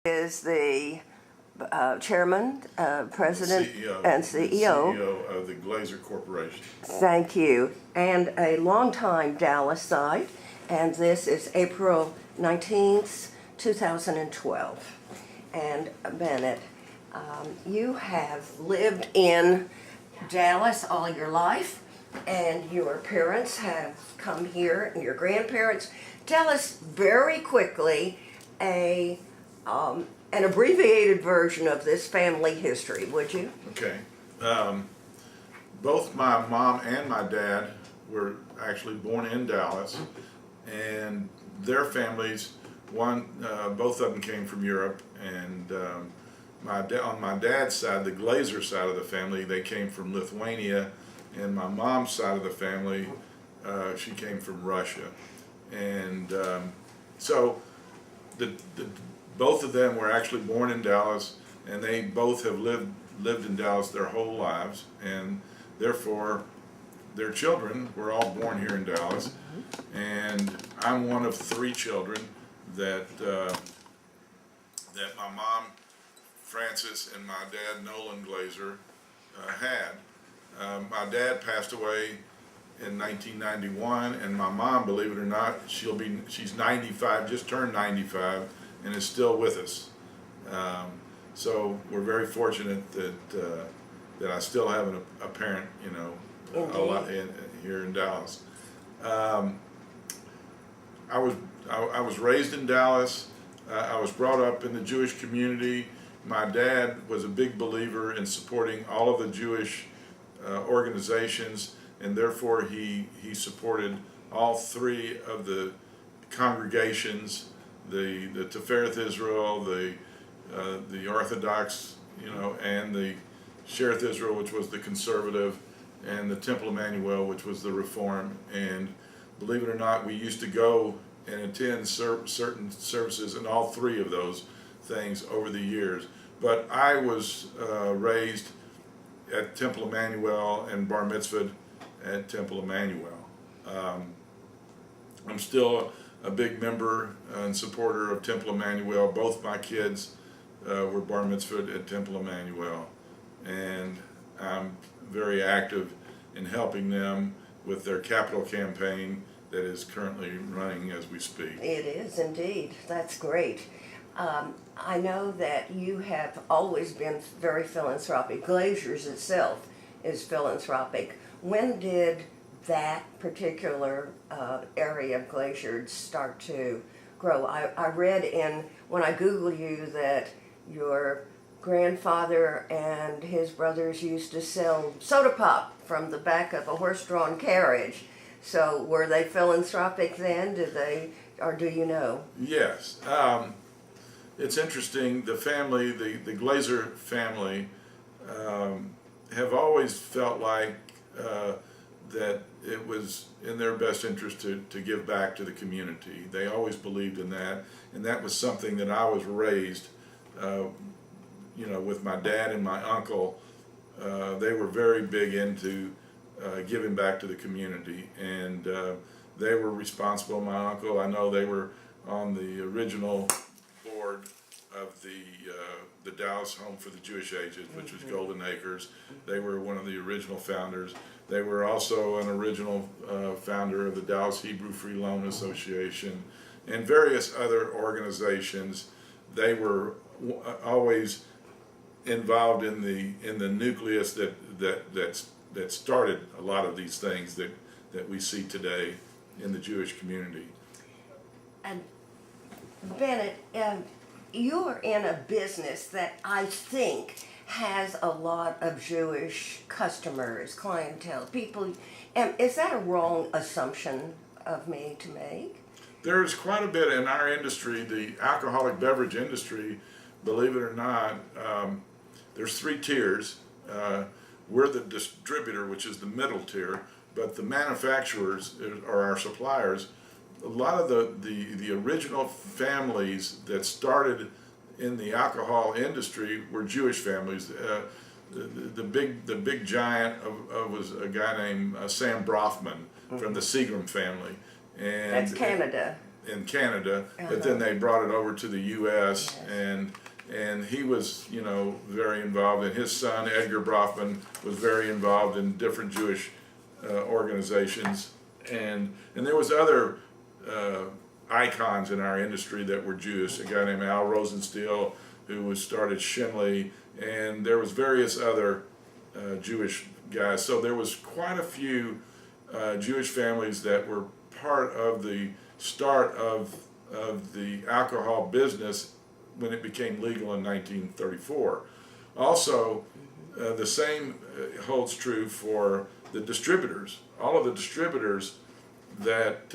is the chairman, president, CEO, and the CEO. CEO of the Glazer Corporation. Thank you. And a longtime Dallas site, and this is April 19th, 2012. And Bennet, you have lived in Dallas all your life, and your parents have come here, and your grandparents. Tell us very quickly an abbreviated version of this family history, would you? Okay. Both my mom and my dad were actually born in Dallas, and their families, both of them came from Europe, and on my dad's side, the Glazer side of the family, they came from Lithuania, and my mom's side of the family, she came from Russia. And so both of them were actually born in Dallas, and they both have lived in Dallas their whole lives, and therefore their children were all born here in Dallas. And I'm one of three children that my mom, Frances, and my dad, Nolan Glazer, had. My dad passed away in 1991, and my mom, believe it or not, she's 95, just turned 95, and is still with us. So we're very fortunate that I still have a parent, a lot here in Dallas. I was raised in Dallas. I was brought up in the Jewish community. My dad was a big believer in supporting all of the Jewish organizations, and therefore he supported all three of the congregations, the Tifereth Israel, the Orthodox, and the Shereth Israel, which was the conservative, and the Temple Emmanuel, which was the Reform. And believe it or not, we used to go and attend certain services in all three of those things over the years. But I was raised at Temple Emmanuel and bar mitzvahed at Temple Emmanuel. I'm still a big member and supporter of Temple Emmanuel. Both my kids were bar mitzvahed at Temple Emmanuel, and I'm very active in helping them with their capital campaign that is currently running as we speak. It is indeed. That's great. I know that you have always been very philanthropic. Glazer's itself is philanthropic. When did that particular area of Glazier start to grow? I read when I Googled you that your grandfather and his brothers used to sell soda pop from the back of a horse-drawn carriage. So were they philanthropic then? Or do you know? Yes. It's interesting, the family, the Glazer family, have always felt like that it was in their best interest to give back to the community. They always believed in that, and that was something that I was raised, with my dad and my uncle. They were very big into giving back to the community, and they were responsible. My uncle, I know they were on the original board of the Dallas Home for the Jewish Aged, which was Golden Acres. They were one of the original founders. They were also an original founder of the Dallas Hebrew Free Loan Association and various other organizations. They were always involved in the nucleus that started a lot of these things that we see today in the Jewish community. And Bennet, you're in a business that I think has a lot of Jewish customers, clientele, people. Is that a wrong assumption of me to make? There's quite a bit in our industry, the alcoholic beverage industry, believe it or not. There's three tiers. We're the distributor, which is the middle tier, but the manufacturers are our suppliers. A lot of the original families that started in the alcohol industry were Jewish families. The big giant was a guy named Sam Brofman from the Seagram family. And that's Canada. in Canada, but then they brought it over to the U.S. and he was, you know, very involved, and his son Edgar Brofman was very involved in different Jewish organizations, and there was other icons in our industry that were Jewish. A guy named Al Rosenstiel, who was started Shinley, and there was various other Jewish guys. So there was quite a few Jewish families that were part of the start of the alcohol business when it became legal in 1934. Also, the same holds true for the distributors. All of the distributors that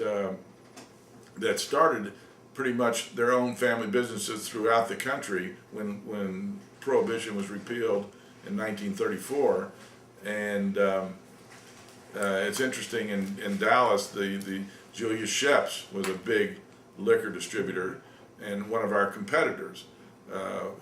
that started pretty much their own family businesses throughout the country when Prohibition was repealed in 1934. And it's interesting, in Dallas, the Julius Sheps was a big liquor distributor and one of our competitors,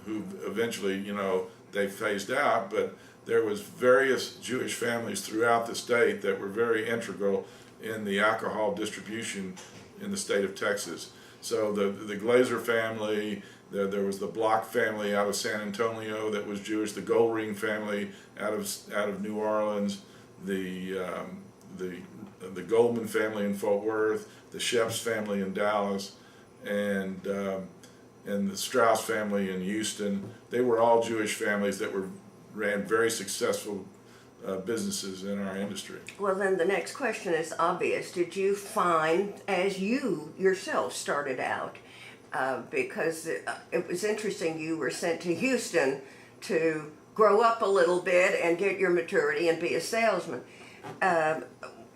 who eventually, you know, they phased out, but there was various Jewish families throughout the state that were very integral in the alcohol distribution in the state of Texas. So the Glazer family, there was the Block family out of San Antonio that was Jewish, the Goldring family out of New Orleans, the Goldman family in Fort Worth, the Sheps family in Dallas, and the Strauss family in Houston. They were all Jewish families that ran very successful businesses in our industry. Well, then the next question is obvious. Did you find, as you yourself started out, because it was interesting, you were sent to Houston to grow up a little bit and get your maturity and be a salesman,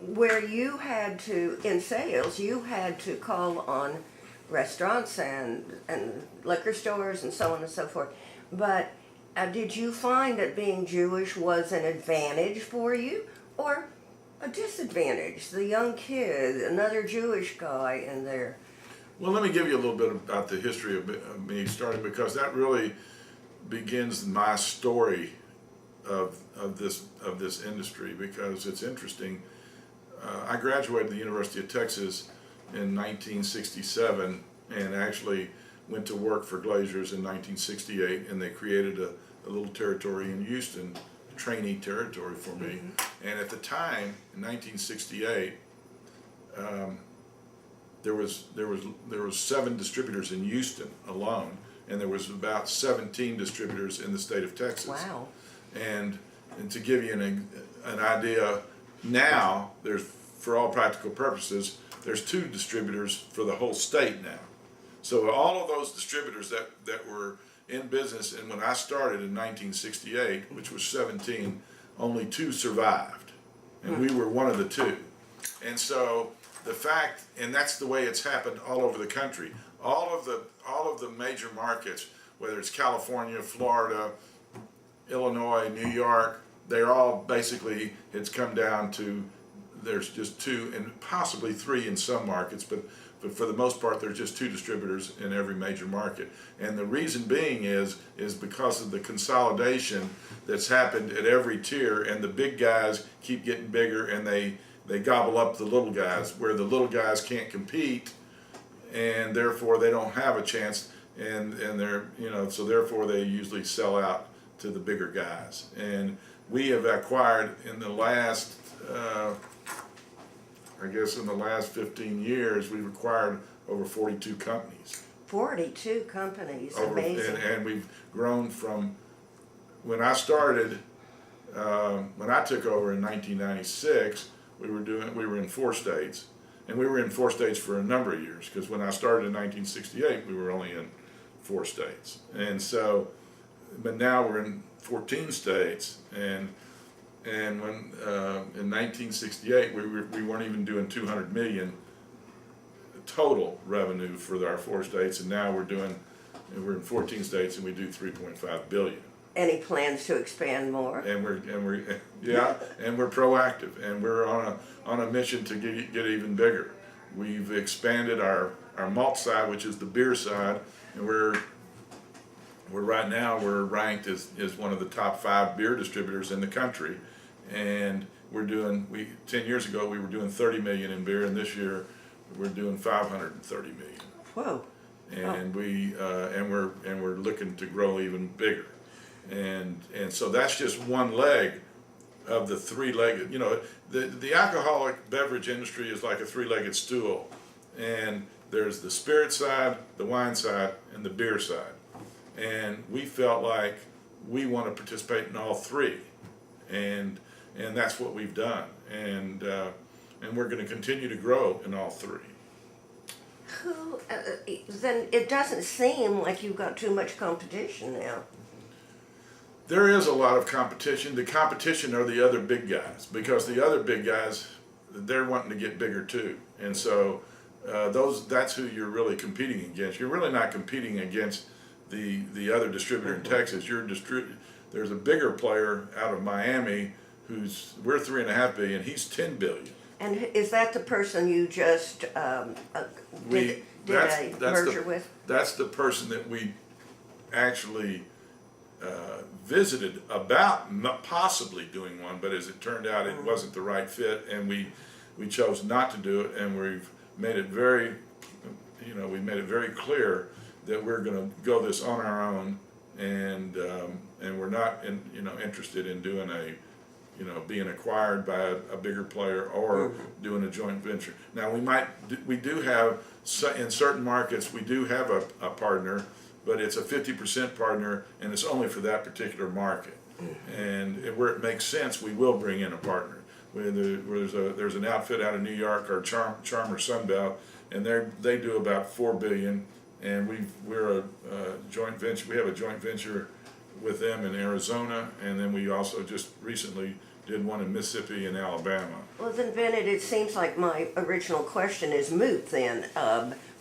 where you had to, in sales, you had to call on restaurants and liquor stores and so on and so forth. But did you find that being Jewish was an advantage for you or a disadvantage? The young kid, another Jewish guy in there. Well, let me give you a little bit about the history of me starting, because that really begins my story of this industry, because it's interesting. I graduated the University of Texas in 1967 and actually went to work for Glazer's in 1968, and they created a little territory in Houston, a trainee territory for me. And at the time, in 1968, there was 7 distributors in Houston alone, and there was about 17 distributors in the state of Texas. Wow. And to give you an idea, now there's, for all practical purposes, there's 2 distributors for the whole state now. So all of those distributors that were in business, and when I started in 1968, which was 17, only 2 survived, and we were one of the 2. And so the fact, and that's the way it's happened all over the country. All of the major markets, whether it's California, Florida, Illinois, New York, they're all basically, it's come down to, there's just 2 and possibly 3 in some markets, but for the most part there's just 2 distributors in every major market. And the reason being is because of the consolidation that's happened at every tier, and the big guys keep getting bigger, and they gobble up the little guys, where the little guys can't compete, and therefore they don't have a chance, and they're, you know, so therefore they usually sell out to the bigger guys. And we have acquired in the last, I guess in the last 15 years, we've acquired over 42 companies. 42 companies, amazing. And we've grown from, when I started, when I took over in 1996, we were in 4 states, and we were in 4 states for a number of years, because when I started in 1968, we were only in 4 states. And so, but now we're in 14 states, and when in 1968 we weren't even doing 200 million total revenue for our 4 states, and now we're in 14 states and we do 3.5 billion. Any plans to expand more? And we're proactive, and we're on a mission to get even bigger. We've expanded our malt side, which is the beer side, and we're right now we're ranked as one of the top 5 beer distributors in the country, and 10 years ago we were doing 30 million in beer, and this year we're doing 530 million. Whoa. And we're looking to grow even bigger, and so that's just one leg of the three-legged. You know, the alcoholic beverage industry is like a three-legged stool, and there's the spirit side, the wine side, and the beer side, and we felt like we want to participate in all three, and that's what we've done, and we're going to continue to grow in all three. Who, then it doesn't seem like you've got too much competition now. There is a lot of competition. The competition are the other big guys, because the other big guys, they're wanting to get bigger too. And so that's who you're really competing against. You're really not competing against the other distributor in Texas. There's a bigger player out of Miami we're $3.5 billion, he's $10 billion. And is that the person you just did a merger with? That's the person that we actually visited about possibly doing one, but as it turned out, it wasn't the right fit, and we chose not to do it, and we've made it very, we made it very clear that we're going to go this on our own, and we're not interested in doing being acquired by a bigger player or doing a joint venture. Now we do have, in certain markets, we do have a partner, but it's a 50% partner, and it's only for that particular market. And where it makes sense, we will bring in a partner. There's an outfit out of New York, our Charmer Sunbelt, and they do about $4 billion, and we're a joint venture. We have a joint venture with them in Arizona, and then we also just recently did one in Mississippi and Alabama. Well then, Bennet, it seems like my original question is moot then.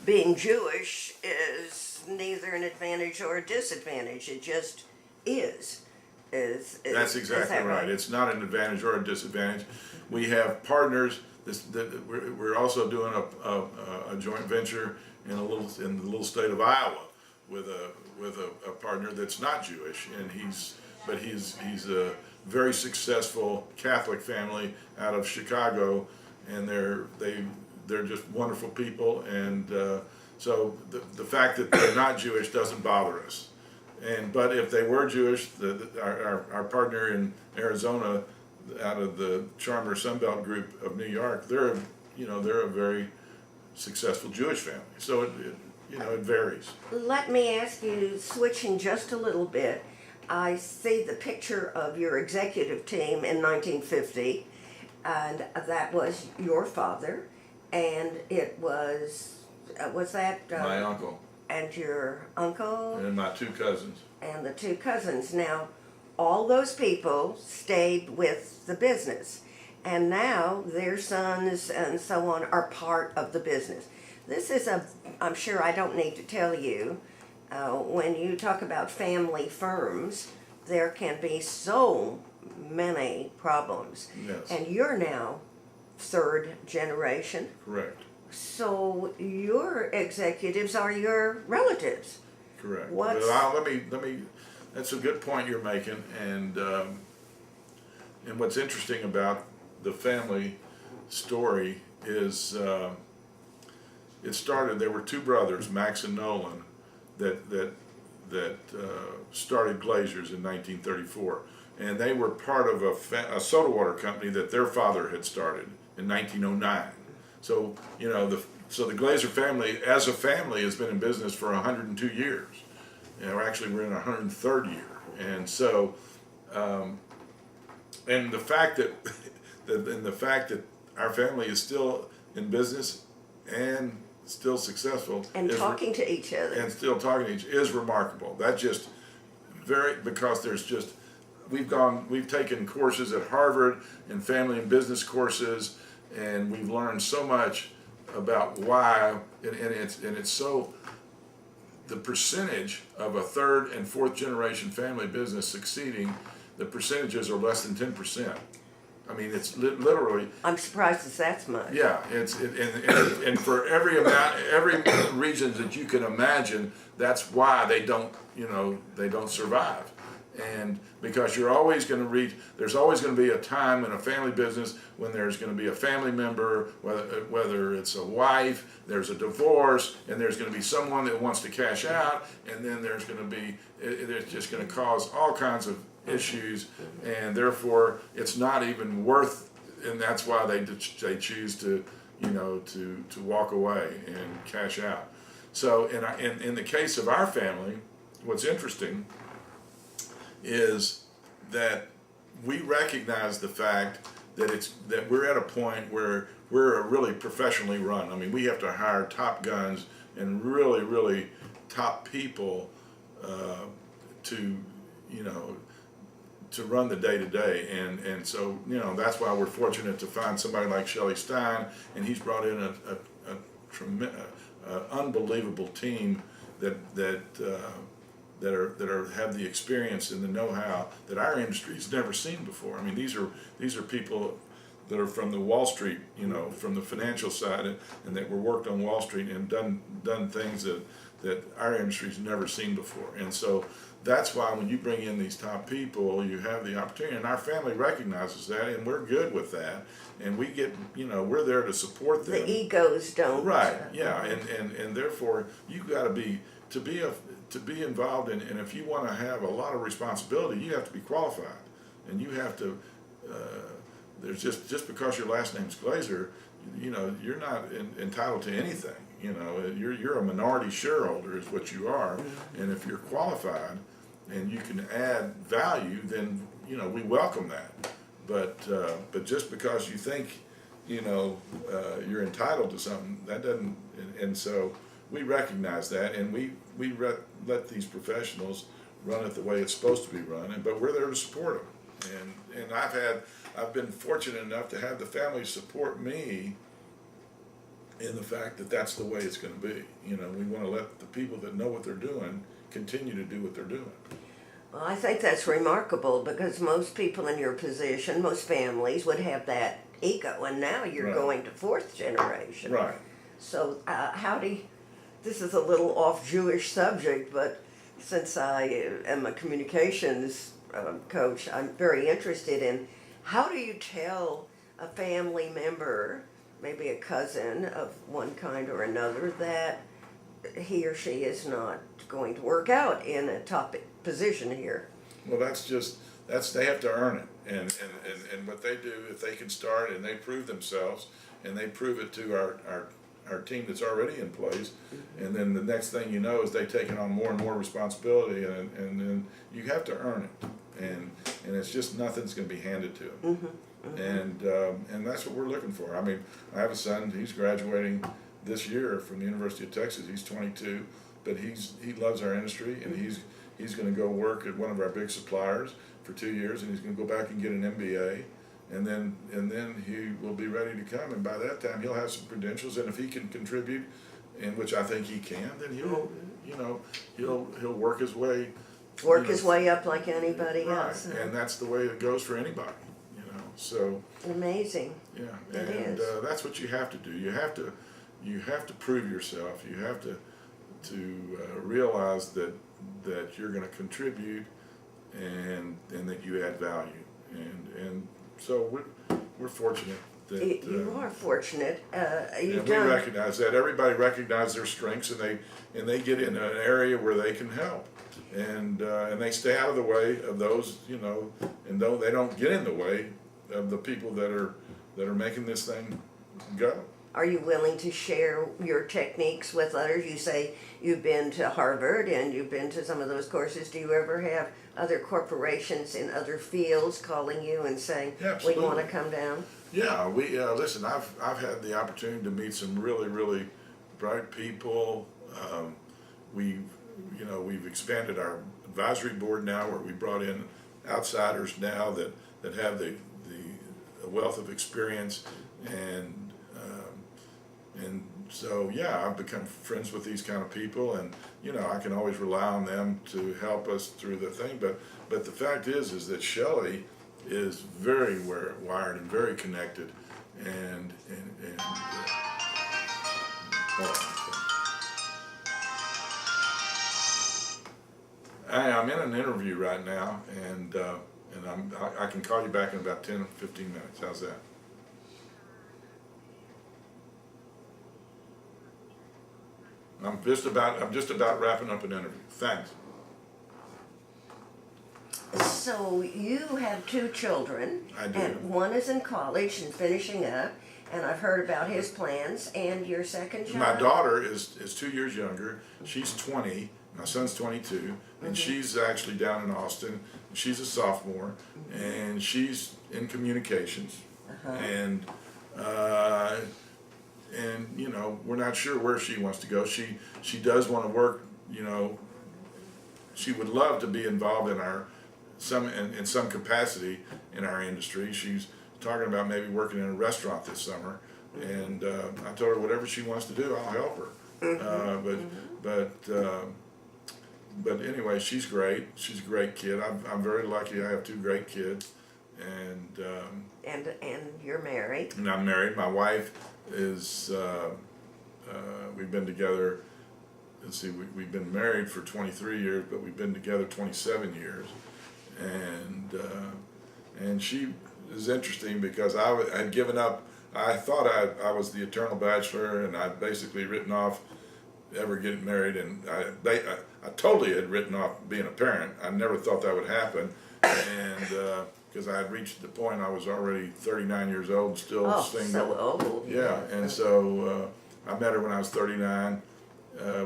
Being Jewish is neither an advantage or a disadvantage. It just is. That's exactly right. It's not an advantage or a disadvantage. We have partners. We're also doing a joint venture in the little state of Iowa with a partner that's not Jewish, and he's a very successful Catholic family out of Chicago, and they're just wonderful people, and so the fact that they're not Jewish doesn't bother us. But if they were Jewish, our partner in Arizona, out of the Charmer Sunbelt group of New York, they're a very successful Jewish family. So it varies. Let me ask you, switching just a little bit, I see the picture of your executive team in 1950, and that was your father, and it was that my uncle and your uncle and my two cousins and the two cousins. Now, all those people stayed with the business, and now their sons and so on are part of the business. This is I'm sure I don't need to tell you, when you talk about family firms, there can be so many problems. Yes. And you're now third generation. Correct. So your executives are your relatives. Correct. What's... Well, let me. That's a good point you're making, and what's interesting about the family story is it started. There were two brothers, Max and Nolan, that started Glazer's in 1934, and they were part of a soda water company that their father had started in 1909. So the Glazer family, as a family, has been in business for 102 years. Actually, we're in our 103rd year, and so and the fact that our family is still in business and still successful and talking to each other is remarkable. That just because we've taken courses at Harvard and family and business courses, and we've learned so much about why, and it's so, the percentage of a third and fourth generation family business succeeding, the percentages are less than 10%. I mean, it's literally. I'm surprised it's that much. Yeah, and for every region that you can imagine, that's why they don't survive. And because you're always going to there's always going to be a time in a family business when there's going to be a family member, whether it's a wife, there's a divorce, and there's going to be someone that wants to cash out, and then there's going to be, it's just going to cause all kinds of issues, and therefore it's not even worth, and that's why they choose to, to walk away and cash out. So in the case of our family, what's interesting is that we recognize the fact that we're at a point where we're really professionally run. I mean, we have to hire top guns and really, really top people to run the day to day, and so that's why we're fortunate to find somebody like Shelley Stein, and he's brought in a unbelievable team that have the experience and the know-how that our industry's never seen before. I mean, these are people that are from the Wall Street, from the financial side, and that were worked on Wall Street and done things that our industry's never seen before. And so that's why when you bring in these top people, you have the opportunity, and our family recognizes that, and we're good with that, and we get, we're there to support them. The egos don't. Right. Yeah. And therefore you got to be involved in, and if you want to have a lot of responsibility, you have to be qualified, and you have to. There's just because your last name's Glazer, you're not entitled to anything. You're a minority shareholder is what you are, and if you're qualified and you can add value, then we welcome that. But just because you think you're entitled to something, that doesn't. And so we recognize that, and we let these professionals run it the way it's supposed to be run, but we're there to support them. And I've been fortunate enough to have the family support me in the fact that that's the way it's going to be. We want to let the people that know what they're doing continue to do what they're doing. Well, I think that's remarkable, because most people in your position, most families would have that ego, and now you're going to fourth generation. Right. So this is a little off Jewish subject, but since I am a communications coach, I'm very interested in how do you tell a family member, maybe a cousin of one kind or another, that he or she is not going to work out in a top position here? Well, they have to earn it, and what they do, if they can start and they prove themselves and they prove it to our team that's already in place, and then the next thing you know is they taking on more and more responsibility, and then you have to earn it, and it's just nothing's going to be handed to them. And that's what we're looking for. I mean, I have a son, he's graduating this year from the University of Texas. He's 22, but he loves our industry, and he's going to go work at one of our big suppliers for 2 years, and he's going to go back and get an MBA, and then he will be ready to come, and by that time he'll have some credentials, and if he can contribute, in which I think he can, then he'll work his way. His way up like anybody else. And that's the way it goes for anybody. So amazing. Yeah, it and is. That's what you have to do. You have to prove yourself. You have to realize that you're going to contribute, and that you add value. And so we're fortunate that you are fortunate. We recognize that. Everybody recognizes their strengths, and they get in an area where they can help, and they stay out of the way of those, and they don't get in the way of the people that are making this thing go. Are you willing to share your techniques with others? You say you've been to Harvard and you've been to some of those courses. Do you ever have other corporations in other fields calling you and saying, we want to come down? Yeah, we listen. I've had the opportunity to meet some really, really bright people. We've expanded our advisory board now, where we brought in outsiders now that have the wealth of experience, and so I've become friends with these kind of people, and I can always rely on them to help us through the thing. But the fact is that Shelley is very wired and very connected, and I'm I'm in an interview right now, and I can call you back in about 10 or 15 minutes. How's that? I'm just about wrapping up an interview. Thanks. So you have 2 children. I do. And one is in college and finishing up, and I've heard about his plans. And your second child? My daughter is 2 years younger. She's 20. My son's 22, and she's actually down in Austin. She's a sophomore, and she's in communications. And you know, we're not sure where she wants to go. She does want to work. You know, she would love to be involved in in some capacity in our industry. She's talking about maybe working in a restaurant this summer, and I told her whatever she wants to do, I'll help her. But anyway, she's great. She's a great kid. I'm very lucky. I have 2 great kids, and you're married. and I'm married. My wife is. We've been together. Let's see. We've been married for 23 years, but we've been together 27 years, and she is interesting because I had given up. I thought I was the eternal bachelor, and I'd basically written off ever getting married, and I totally had written off being a parent. I never thought that would happen, and because I had reached the point I was already 39 years old and still single. So old. Yeah, and so I met her when I was 39.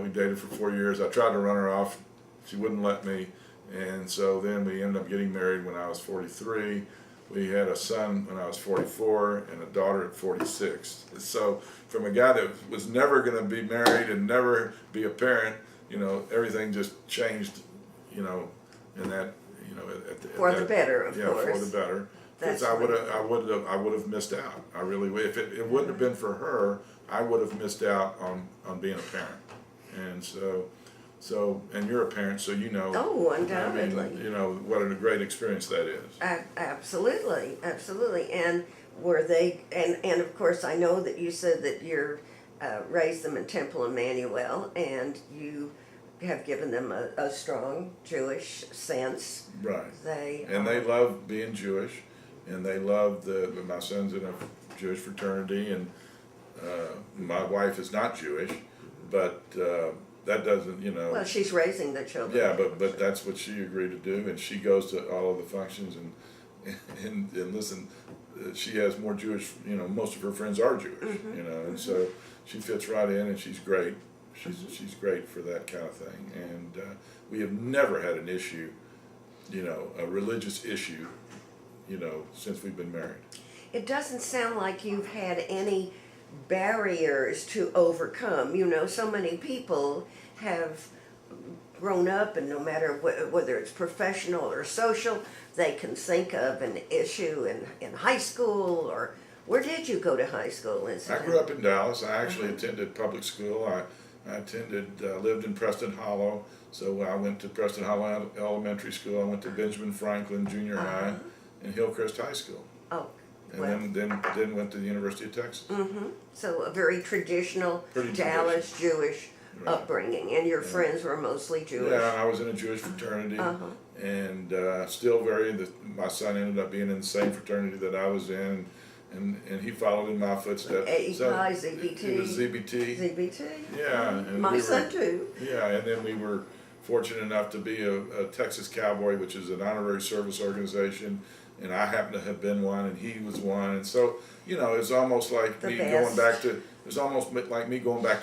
We dated for 4 years. I tried to run her off. She wouldn't let me, and so then we ended up getting married when I was 43. We had a son when I was 44 and a daughter at 46. So from a guy that was never going to be married and never be a parent, you know, everything just changed, you know, in that, you know, For the better, of course. Yeah, for the better. Because I would have missed out. I really would. If it wouldn't have been for her, I would have missed out on being a parent. And so, and you're a parent, so you know. Oh, undoubtedly. I mean, you know what a great experience that is. Absolutely, absolutely. And were they? And of course, I know that you said that you're raised them in Temple Emmanuel, and you have given them a strong Jewish sense. Right. They love being Jewish, and they love my son's in a Jewish fraternity, and my wife is not Jewish, but. That doesn't, you know. Well, she's raising the children. Yeah, but that's what she agreed to do, and she goes to all of the functions, and listen, she has more Jewish, you know, most of her friends are Jewish, you know, and so she fits right in, and she's great. She's great for that kind of thing, and we have never had an issue, you know, a religious issue, you know, since we've been married. It doesn't sound like you've had any barriers to overcome. You know, so many people have grown up, and no matter whether it's professional or social, they can think of an issue in high school. Or where did you go to high school? I grew up in Dallas. I actually attended public school. I lived in Preston Hollow, so I went to Preston Hollow Elementary School. I went to Benjamin Franklin Junior High and Hillcrest High School. Oh. And then went to the University of Texas. So a very traditional Dallas Jewish upbringing, and your friends were mostly Jewish. Yeah, I was in a Jewish fraternity, and still my son ended up being in the same fraternity that I was in, and he followed in my footsteps. ZBT. It was ZBT. ZBT. Yeah. And my son too. Yeah, and then we were fortunate enough to be a Texas Cowboy, which is an honorary service organization. And I happen to have been one, and he was one, and so you know, it's almost like going back to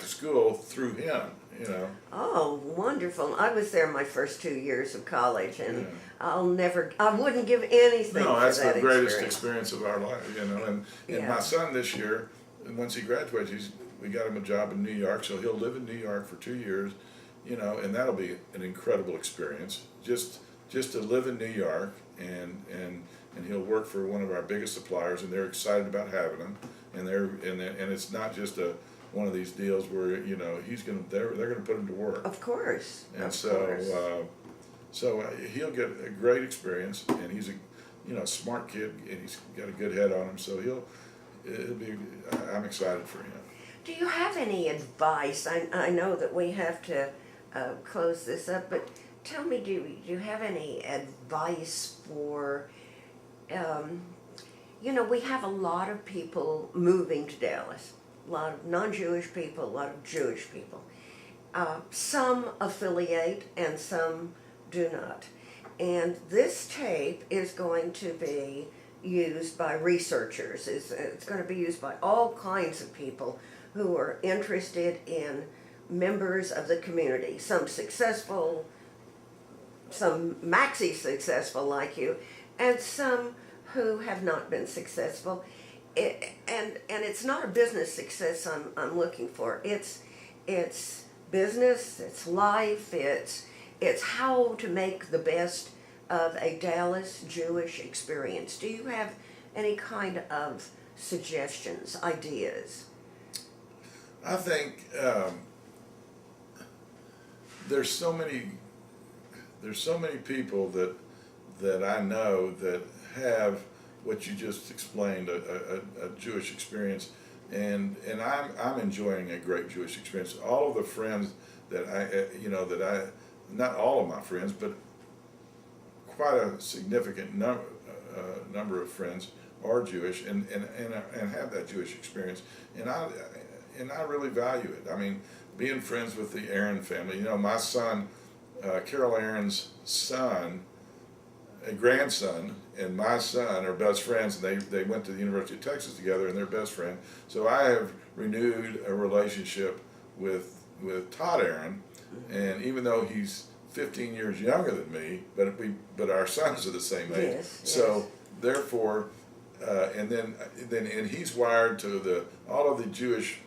school through him. You know. Oh, wonderful! I was there my first 2 years of college, and I wouldn't give anything. No, that's for that the greatest experience of our life. You know, and my son this year, and once he graduates, we got him a job in New York, so he'll live in New York for 2 years. You know, and that'll be an incredible experience. Just to live in New York and he'll work for one of our biggest suppliers, and they're excited about having him. And it's not just one of these deals where you know they're gonna put him to work. Of course. And so he'll get a great experience, and he's a smart kid, and he's got a good head on him. So I'm excited for him. Do you have any advice? I know that we have to close this up, but tell me, do you have any advice for, we have a lot of people moving to Dallas, a lot of non-Jewish people, a lot of Jewish people. Some affiliate and some do not. And this tape is going to be used by researchers. It's going to be used by all kinds of people who are interested in members of the community, some successful, some maxi successful like you, and some who have not been successful. And it's not a business success I'm looking for. It's business, it's life, it's how to make the best of a Dallas Jewish experience. Do you have any kind of suggestions, ideas? I think there's so many people that I know that have what you just explained, a Jewish experience, and I'm enjoying a great Jewish experience. All of the friends that I not all of my friends, but quite a significant number of friends are Jewish and have that Jewish experience, and I really value it. I mean, being friends with the Aaron family. My son, Carol Aaron's son, a grandson, and my son are best friends, and they went to the University of Texas together, and they're best friends. So I have renewed a relationship with Todd Aaron, and even though he's 15 years younger than me, but our sons are the same age. Yes, so yes. Therefore, and then he's wired to all of the Jewish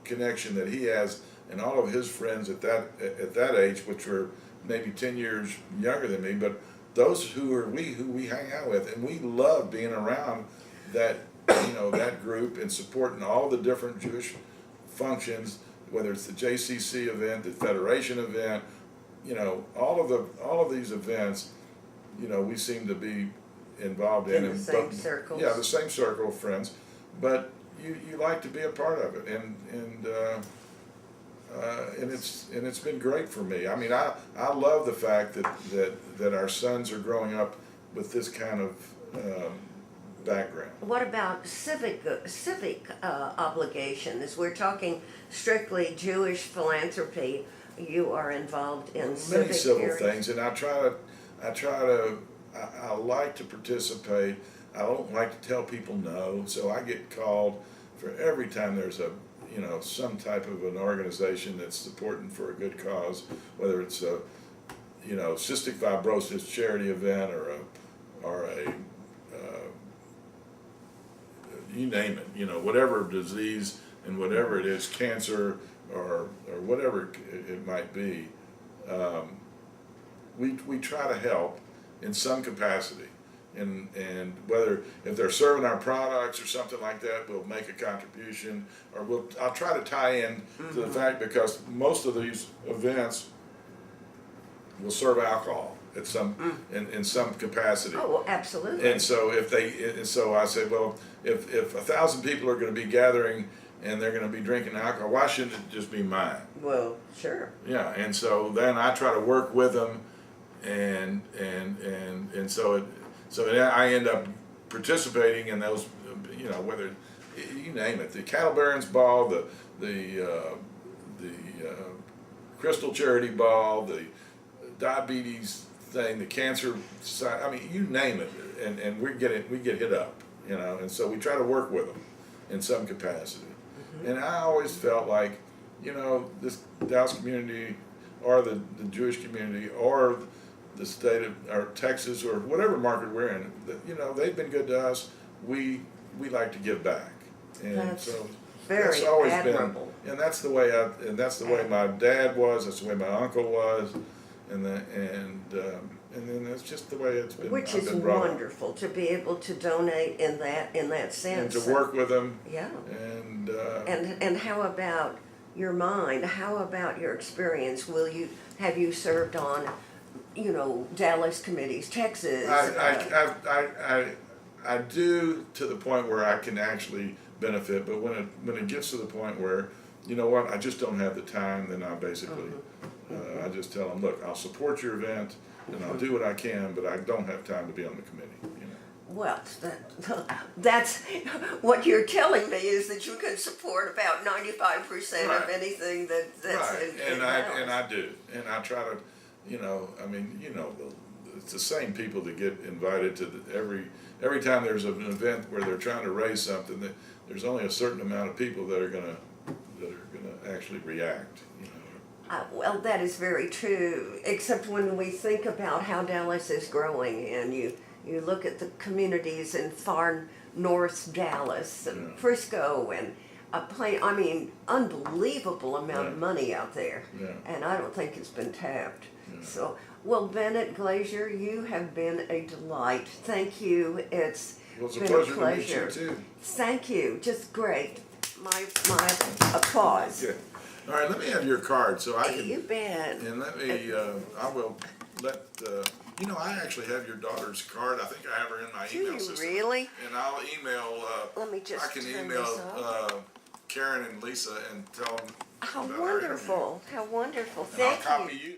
connection that he has, and all of his friends at that age, which were maybe 10 years younger than me, but those who we hang out with, and we love being around that that group and supporting all the different Jewish functions, whether it's the JCC event, the Federation event, all of these events, we seem to be involved in the same circles. Yeah, the same circle of friends, but you like to be a part of it, and it's been great for me. I mean, I love the fact that our sons are growing up with this kind of background. What about civic obligations? We're talking strictly Jewish philanthropy. You are involved in Many civil areas. things, and I like to participate. I don't like to tell people no, so I get called for every time there's some type of an organization that's supporting for a good cause, whether it's a cystic fibrosis charity event or a you name it, whatever disease and whatever it is, cancer or whatever it might be, we try to help in some capacity, and whether if they're serving our products or something like that, we'll make a contribution, or I'll try to tie in to the fact, because most of these events will serve alcohol at some in some capacity. Oh, well, absolutely. And so so I said, well, if 1,000 people are going to be gathering and they're going to be drinking alcohol, why shouldn't it just be mine? Well, sure. Yeah, and so then I try to work with them, and so I end up participating in those, whether you name it, the Cattle Barons Ball, the Crystal Charity Ball, the diabetes thing, the cancer society. I mean, you name it, and we get hit up, and so we try to work with them in some capacity. And I always felt like, this Dallas community, or the Jewish community, or the state of or Texas, or whatever market we're in, they've been good to us. We like to give back, and That's so very that's always admirable. been, and that's the way my dad was. That's the way my uncle was, and then that's just the way it's been. Which I've is been brought up. wonderful to be able to donate in that sense. And to work with them. Yeah. And how about your mind? How about your experience? Have you served on, Dallas committees, Texas? I do, to the point where I can actually benefit, but when it gets to the point where, I just don't have the time, then I basically I just tell them, look, I'll support your event and I'll do what I can, but I don't have time to be on the committee, you know. Well, that's what you're telling me is that you can support about 95% of Right. anything that's Right, in and Dallas. I do, and I try to, you know, I mean, you know, it's the same people that get invited to every time there's an event where they're trying to raise something. That there's only a certain amount of people that are gonna actually react, you know. Well, that is very true, except when we think about how Dallas is growing and you look at the communities in far north Dallas and Yeah. Frisco and I mean, unbelievable amount of Yeah. money out there. Yeah. And I don't think it's been tapped. Yeah. So, well, Bennet Glazer, you have been a delight. Thank you. It's Well, it's a been pleasure a to meet pleasure. you too. Thank you. Just great. My applause. Yeah. All right, let me have your card so I can. You bet. And let me, I will let, you know, I actually have your daughter's card. I think I have her in my Do email you system. really? And I'll email, Let me just I can turn email, this off. Karen and Lisa and tell them How about our interview. wonderful. How wonderful. And I'll Thank copy you. you.